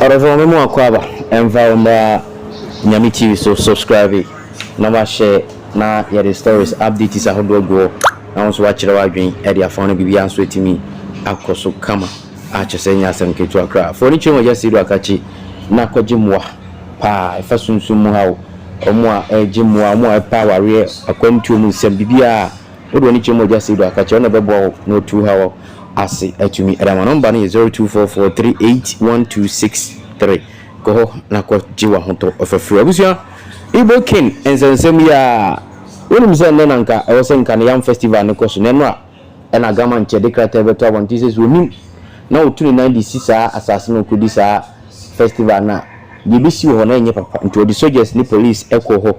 Whatever me mo akwaba enva Nyami TV so subscribe na share na your stories updates ahodo go na won so wa kire wa dwen e dia phone bibia nso etimi akoso kama a chese nya asem ketu akra for ni chimo just do akachi na kwaje moa pa efa sunsun mu hawo omo a eje moa mo e pa ware akwantu mu sem bibia odo ni chimo just do akachi ona bebo no tu hawo ase etumi edama number no 0244381263 ko na kwaje wa hoto ofafru abusia Igbo king ensensem ya wonu mse nne nanka e wose nka yam festival ne koso ne no a e na gama nche de krata beto abonti se wonim na otuni 96 asase no kodi sa festival na bibisi ho na enye papa nti odi soldiers ni police eko ho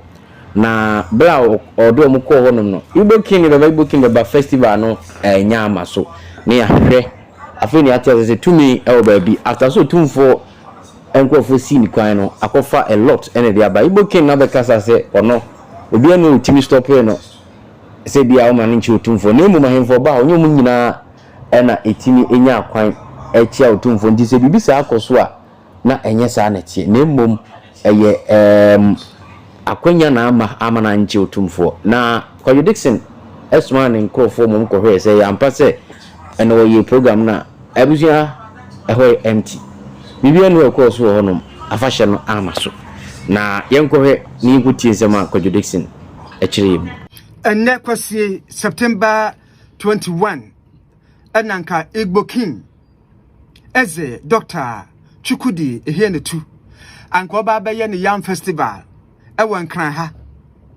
na bla odo mu ko ho no Igbo king Igbo ba festival no enya amaso ne ya hwe afi ni ati se tumi e wo ba bi after so Otumfour enkofo si ni kwan no akofa a lot ene dia ba Igbo king na be kasa se ono obi anu timi stop here no se bia o man nchi Otumfour na emu mahemfo ba onye mu nyina ena etimi enya akwan echia Otumfour ndi se bibisa akoso a na enye sa na tie na emmom eye akwanya na ama na nchi Otumfour na Koyo Dixon esman nkofo mum ko hwe se ya mpa se ena wo ye program na abusia eho empty bibia no ekoso ho no afahye no amaso na yenkohwe ni gutie nsema Koyo Dixon echire enne kwasi September 21 enanka Igbo king eze Dr. Chukudi ehienetu anka oba beye ne yam festival ewo nkran ha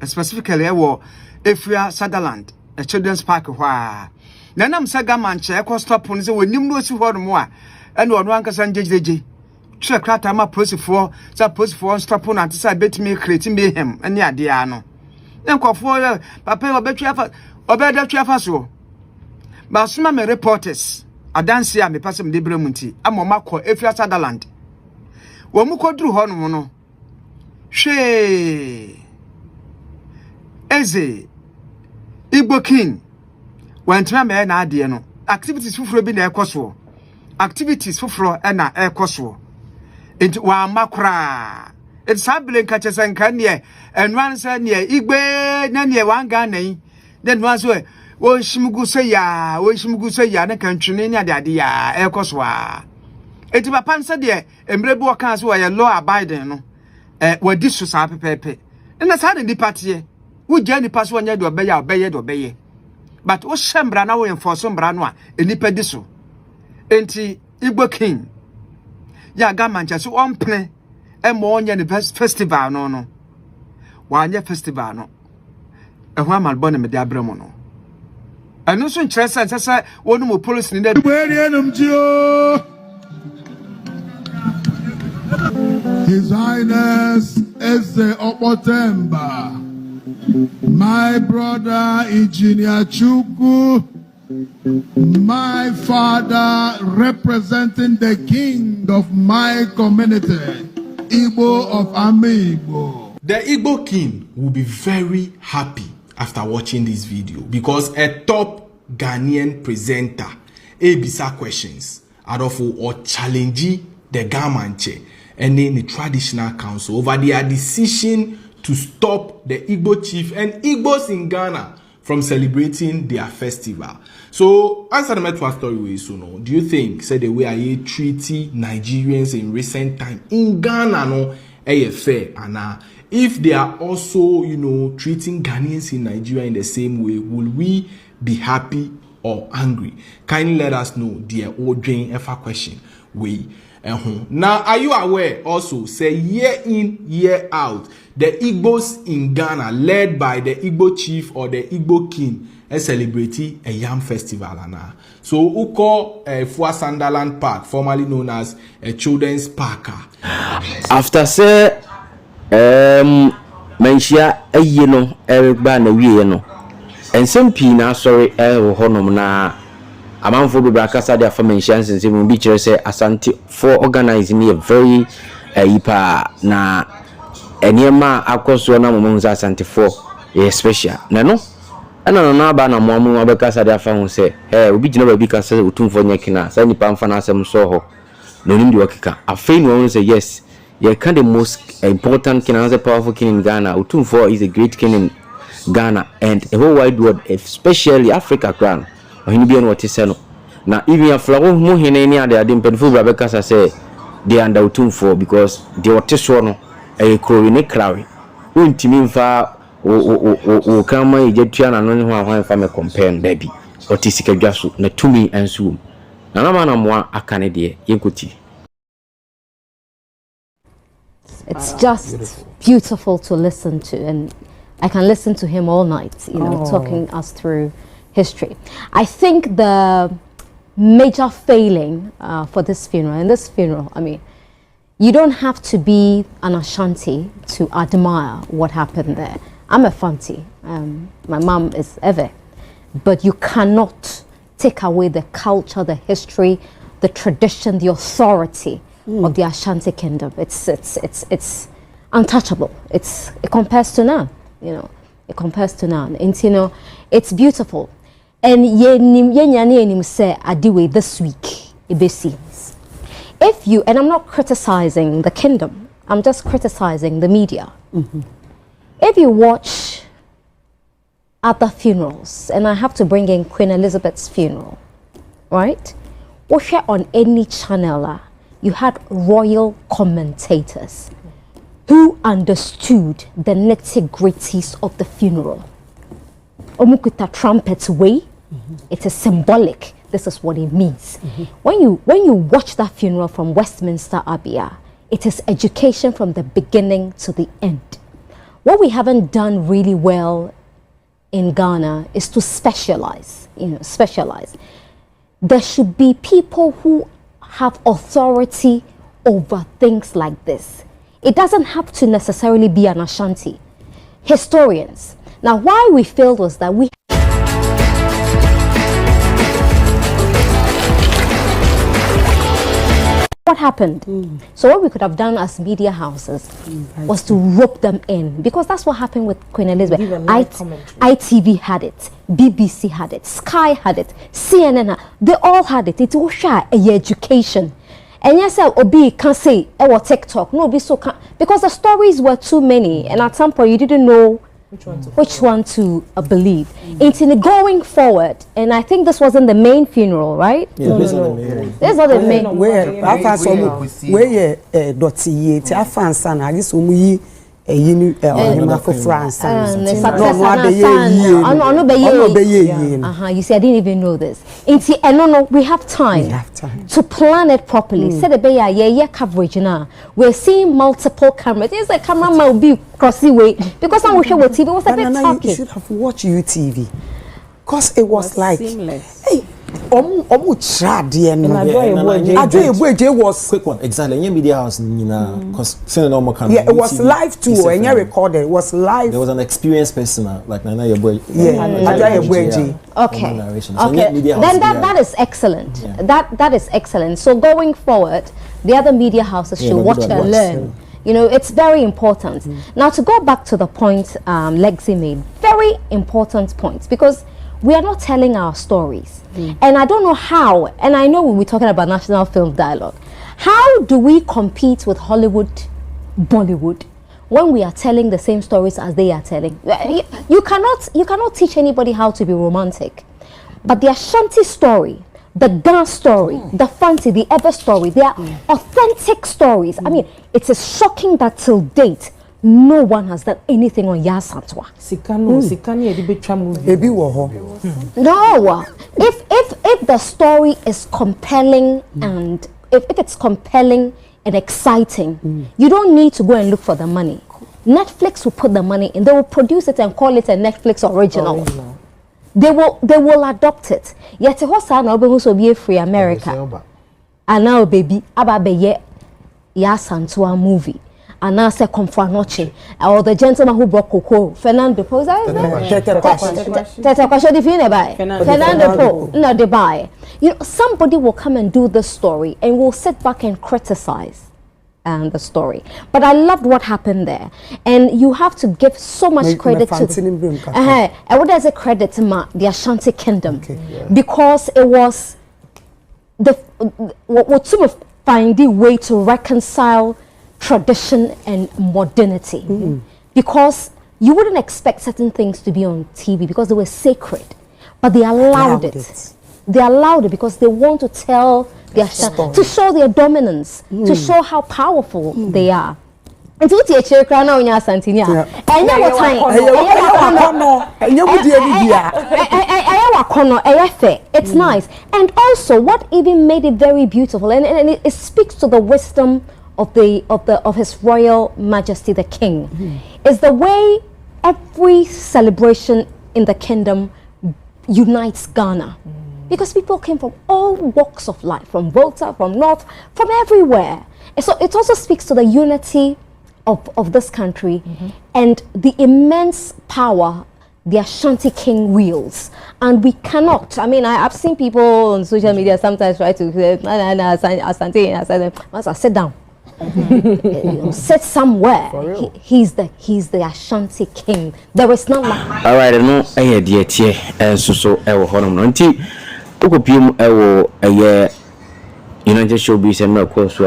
specifically ewo Efria Sutherland a children's park hwa na nam saga manche ekọ stop no se wonim no si ho no mo a ene ono ankasa njejeje twa krata ma posifo za posifo stop no antisa betimi create mayhem ene ade a no nkofo papa obetwa afa so ba suma me reporters adanse a me pasem de bremunti amoma Efria Sutherland wo mu koduru ho no no hwe eze Igbo king wantima me na ade no activities fufuro bi na ekoso activities fufuro na ekoso enti wa makra ensable nka chesenka ne enwansa ne igbe na ne wanga nan den wanso wo shimgu se ya ne kantwene ne ade ya ekoso a enti papa nsa de emre bi wokan so ya law abiding no wadi so sa pepepe na sa de dipate wo jani paso nya de obeye but wo shembra na wo enforce mbra no a enipa di so enti Igbo king ya ga mancha so ompne emo onye ne festival no wa anya festival no ehwa malbon me de abramo no anu so nkyeresa nsesa wonu mo police ni na His Highness Eze Otumfour, my brother Engineer Chukwu, my father representing the king of my community, Igbo of Igbo. The Igbo king will be very happy after watching this video because a top Ghanaian presenter ebisa questions adofo or challenge the Gamanche and then the traditional council over their decision to stop the Igbo chief and Igbos in Ghana from celebrating their festival. So, answer the matter story way so no. Do you think say the way I treaty Nigerians in recent time in Ghana no fair and if they are also, treating Ghanaians in Nigeria in the same way, will we be happy or angry? Kindly let us know, dear old Jane Efa question. Now, are you aware also, say year in, year out, the Igbos in Ghana, led by the Igbo chief or the Igbo king, celebrating a yam festival. So, Uko Fua Sunderland Park, formerly known as a children's park. After say, menshia no ba na wie no ensem pii na sorry honom na amanfo bebra kasa de afa menshia nsensem bi kire say asante for organizing a very yipa na eniema akoso na momo nza asante for special na no ana no aba na momo abekasa de afa ho say obi gina ba bi kasa Otumfour nyekina sa nipa mfa na asem so ho no nim the wakika afei no one say yes you can the most important king and the powerful king in Ghana. Otumfour is a great king in Ghana and the whole wide world, especially Africa crown or him being what is no now even a flower mu hene ni ade ade mpedfo bra be kasa say they under Otumfour because they what so no e krowi ne krawi untimi mfa o kama ejetua na no ne ho ahwan fa me compare baby what is sikadwa so na tumi enso na na mana mo akane de yenkoti. It's just beautiful to listen to, and I can listen to him all night, talking us through history. I think the major failing for this funeral, I mean, you don't have to be an Ashanti to admire what happened there. I'm a Fanti, my mom is Eve, but you cannot take away the culture, the history, the tradition, the authority of the Ashanti kingdom. It's untouchable. It compares to none. It compares to none. And it's beautiful. And ye say adiwe this week ibesi. If you, and I'm not criticizing the kingdom, I'm just criticizing the media. If you watch other funerals, and I have to bring in Queen Elizabeth's funeral, right? Or share on any channel, you had royal commentators who understood the nitty-gritties of the funeral. Omukuta trumpets way, it is symbolic. This is what it means. When you watch that funeral from Westminster Abbey, it is education from the beginning to the end. What we haven't done really well in Ghana is to specialize. Specialize. There should be people who have authority over things like this. It doesn't have to necessarily be an Ashanti. Historians. Now, why we failed was that we what happened? So what we could have done as media houses was to rope them in, because that's what happened with Queen Elizabeth. ITV had it, BBC had it, Sky had it, CNN, they all had it. It was a education. And yes, Obi can say, or TikTok, no, be so can, because the stories were too many, and at some point you didn't know which one to believe. It's in going forward, and I think this wasn't the main funeral, right? Yeah, this is not the main. Where I found some where Dotty, I found son, I guess we France. You see, I didn't even know this. No, we have time to plan it properly. Said the coverage now. We're seeing multiple cameras. It's like cameraman will be crossing way because I'm watching TV. It was a bit talky. You should have watched UTV, cause it was like seamless. Hey. Was quick one exactly media house because yeah, it was live too and you recorded. It was live. There was an experienced person like Nana Yeboy. Okay. Then that is excellent. That is excellent. So going forward, the other media houses should watch and learn. It's very important. Now to go back to the point Lexi made, very important points, because we are not telling our stories. And I don't know how, and I know we're talking about National Film Dialogue, how do we compete with Hollywood, Bollywood, when we are telling the same stories as they are telling? You cannot teach anybody how to be romantic. But the Ashanti story, the dance story, the Fanti, the Ever story, they are authentic stories. I mean, it is shocking that till date, no one has done anything on Yasantwa. No, if the story is compelling and if it's compelling and exciting, you don't need to go and look for the money. Netflix will put the money in. They will produce it and call it a Netflix original. They will adopt it. Yet a horse will be free America. And now baby, ababe Yasantwa movie. And now say come for noche, or the gentleman who brought cocoa, Fernando Po. Fernando Po, no, they buy. Somebody will come and do the story, and we'll sit back and criticize the story. But I loved what happened there, and you have to give so much credit to. And what does it credit to the Ashanti Kingdom, because it was find a way to reconcile tradition and modernity. Because you wouldn't expect certain things to be on TV because they were sacred, but they allowed it. They allowed it because they want to tell their story, to show their dominance, to show how powerful they are. And to teach you, crown on your Santinia. And you what time? It's nice. And also, what even made it very beautiful, and it speaks to the wisdom of His Royal Majesty the King, is the way every celebration in the kingdom unites Ghana. Because people came from all walks of life, from Volta, from North, from everywhere. And so it also speaks to the unity of this country and the immense power the Ashanti King wields. And we cannot, I mean, I've seen people on social media sometimes try to say, Asante, I said, sit down. Sit somewhere. He's the Ashanti King. There is none like. All right, no, I dear tie, and so ewo honum no nti ukopiem ewo United Showbiz and no course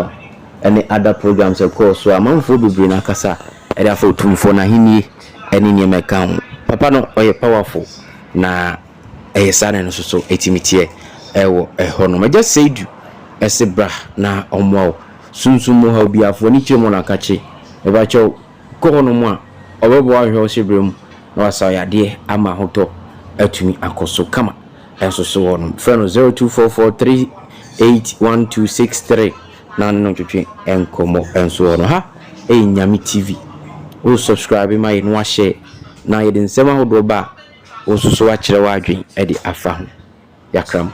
any other programs of course so amanfo bibiri na kasa e da for Otumfour na hini eni ne meka papa no oye powerful na sana no so etimitie ewo honum. I just said you esebra na omwo sunsumu ha obiafo ni chimo na kache e ba cho ko honum a obebo ahwe osebrem na wasa yade ama hoto atumi akoso kama enso so honum friend 0244381263 na no twetwe enkomo enso honum ha nyami TV o subscribe my no share na yede nsema hodo ba o so so akire wa adwen e di afa ho yakram.